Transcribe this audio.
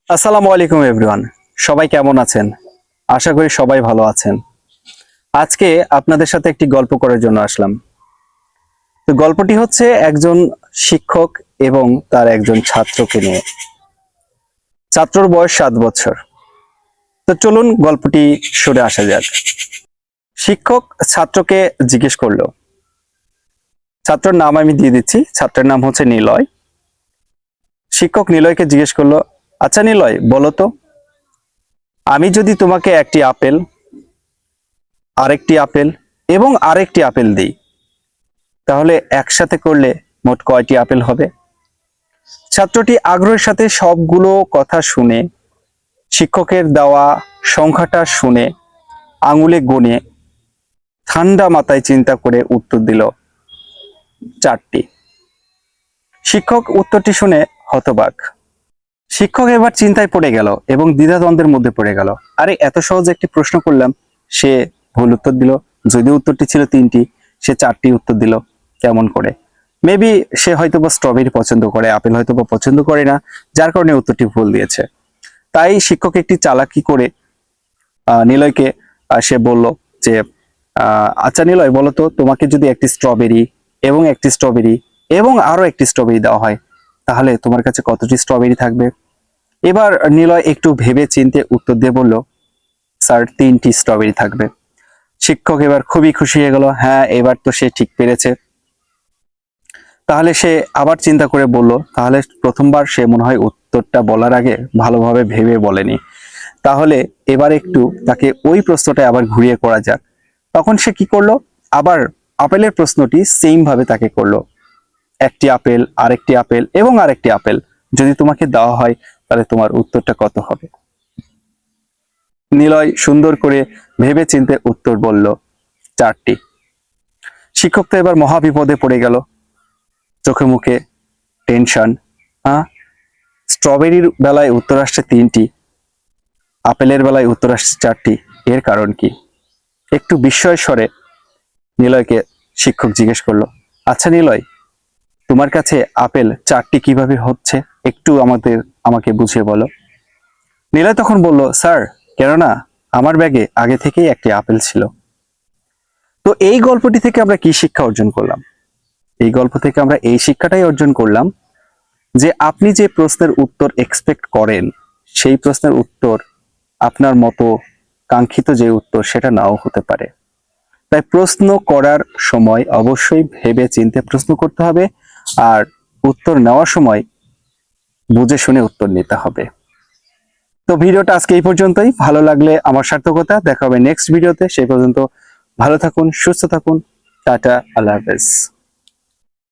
আসসালামু আলাইকুম এভরিওয়ান। সবাই কেমন আছেন? আশা করি সবাই ভালো আছেন। আজকে আপনাদের সাথে একটি গল্প করার জন্য আসলাম। তো গল্পটি হচ্ছে একজন শিক্ষক এবং তার একজন ছাত্রকে নিয়ে। ছাত্রর বয়স 7 বছর। তো চলুন গল্পটি শুনে আসা যাক। শিক্ষক ছাত্রকে জিজ্ঞেস করলো, ছাত্রের নাম আমি দিয়ে দিচ্ছি, ছাত্রের নাম হচ্ছে নিলয়। শিক্ষক নিলয়কে জিজ্ঞেস করলো, আচ্ছা নিলয়, বলো তো, আমি যদি তোমাকে একটি আপেল, আরেকটি আপেল এবং আরেকটি আপেল দিই, তাহলে একসাথে করলে মোট কয়টি আপেল হবে? ছাত্রটি আগ্রহের সাথে সবগুলো কথা শুনে, শিক্ষকের দেওয়া সংখ্যাটা শুনে, আঙুলে গুনে ঠান্ডা মাথায় চিন্তা করে উত্তর দিল 4টি। শিক্ষক উত্তরটি শুনে হতবাক। শিক্ষক এবার চিন্তায় পড়ে গেল এবং দ্বিধাদ্বন্দ্বের মধ্যে পড়ে গেল। আরে এত সহজ একটি প্রশ্ন করলাম, সে ভুল উত্তর দিল। যদিও উত্তরটি ছিল 3টি, সে 4টি উত্তর দিল। কেমন করে? মেবি সে হয়তোবা স্ট্রবেরি পছন্দ করে, আপেল হয়তোবা পছন্দ করে না, যার কারণে উত্তরটি ভুল দিয়েছে। তাই শিক্ষক একটি চালাকি করে নিলয়কে সে বলল যে, আচ্ছা নিলয়, বলো তো, তোমাকে যদি একটি স্ট্রবেরি এবং একটি স্ট্রবেরি এবং আরো একটি স্ট্রবেরি দেওয়া হয়, তাহলে তোমার কাছে কতটি স্ট্রবেরি থাকবে? এবার নিলয় একটু ভেবে চিন্তে উত্তর দিয়ে বলল, স্যার, 3টি স্ট্রবেরি থাকবে। শিক্ষক এবার খুবই খুশি হয়ে গেল। হ্যাঁ, এবার তো সে ঠিক পেরেছে। তাহলে সে আবার চিন্তা করে বলল, তাহলে প্রথমবার সে মনে হয় উত্তরটা বলার আগে ভালোভাবে ভেবে বলেনি। তাহলে এবার একটু তাকে ওই প্রশ্নটা আবার ঘুরিয়ে করা যাক। তখন সে কি করলো, আবার আপেলের প্রশ্নটি সেম ভাবে তাকে করলো, একটি আপেল, আরেকটি আপেল এবং আরেকটি আপেল যদি তোমাকে দেওয়া হয়, তাহলে তোমার উত্তরটা কত হবে? নিলয় সুন্দর করে ভেবে চিন্তে উত্তর বলল, 4টি। শিক্ষক তো এবার মহা বিপদে পড়ে গেল। চোখে মুখে টেনশন। স্ট্রবেরির বেলায় উত্তর আসছে 3টি, আপেলের বেলায় উত্তর আসছে 4টি। এর কারণ কি? একটু বিস্ময় স্বরে নিলয়কে শিক্ষক জিজ্ঞেস করলো, আচ্ছা নিলয়, তোমার কাছে আপেল 4টি কিভাবে হচ্ছে? একটু আমাকে বুঝিয়ে বলো। নিলয় তখন বলল, স্যার, কেননা আমার ব্যাগে আগে থেকেই একটি আপেল ছিল। তো এই গল্পটি থেকে আমরা কি শিক্ষা অর্জন করলাম? এই গল্প থেকে আমরা এই শিক্ষাটাই অর্জন করলাম যে আপনি যে প্রশ্নের উত্তর এক্সপেক্ট করেন, সেই প্রশ্নের উত্তর আপনার মতো কাঙ্ক্ষিত যে উত্তর সেটা নাও হতে পারে। তাই প্রশ্ন করার সময় অবশ্যই ভেবে চিন্তে প্রশ্ন করতে হবে, আর উত্তর নেওয়ার সময় বুঝে শুনে উত্তর নিতে হবে। তো ভিডিওটা আজকে এই পর্যন্তই। ভালো লাগলে আমার সার্থকতা। দেখা হবে নেক্সট ভিডিওতে। সেই পর্যন্ত ভালো থাকুন, সুস্থ থাকুন। টাটা, আল্লাহ হাফেজ।